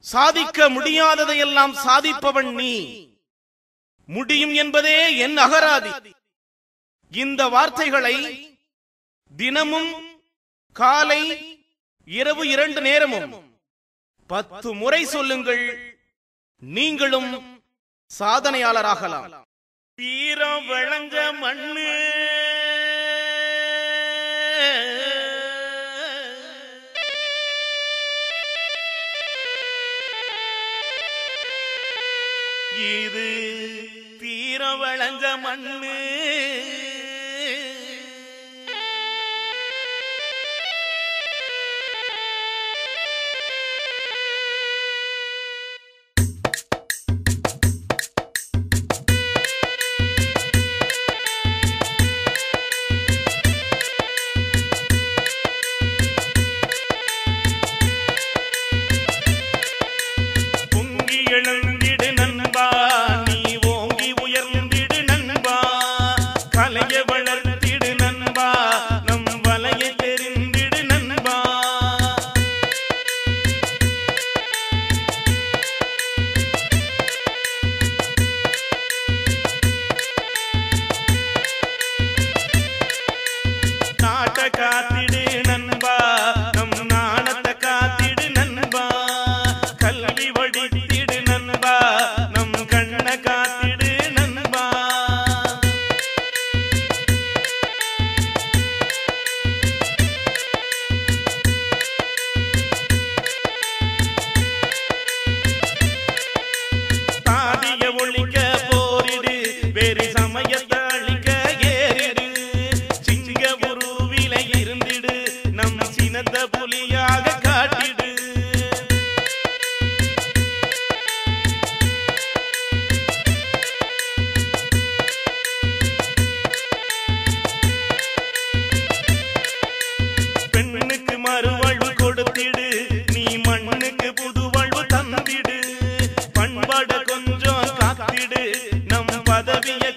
சாதிக்க முடியாததையெல்லாம் சாதிப்பவன் நீ. முடியும் என்பதே என் அகராதி. இந்த வார்த்தைகளை தினமும் காலை இரவு 2 நேரமும் 10 முறை சொல்லுங்கள். நீங்களும் சாதனையாளராகலாம். வீரம் விளைஞ்ச மண்ணு இது வீரம் விளைஞ்ச மண்ணு. காத்திடு நண்பா, நம் நாணத்தை காத்திடு நண்பா. கல்வி வடித்திடு நண்பா, நம் கண்ணை காத்திடு நண்பா. சாதிய ஒழிக்க போரிடு, வேறு சமயத்தை அழிக்க ஏறிடு. சிங்க உருவில இருந்திடு, நம் சினத்த புலியாக காட்டிடு. பெண்ணுக்கு மறுவாழ்வு கொடுத்திடு, நீ மண்ணுக்கு புது வாழ்வு தந்திடு. பண்பாட கொஞ்சம் காத்திடு, நம் பதவியை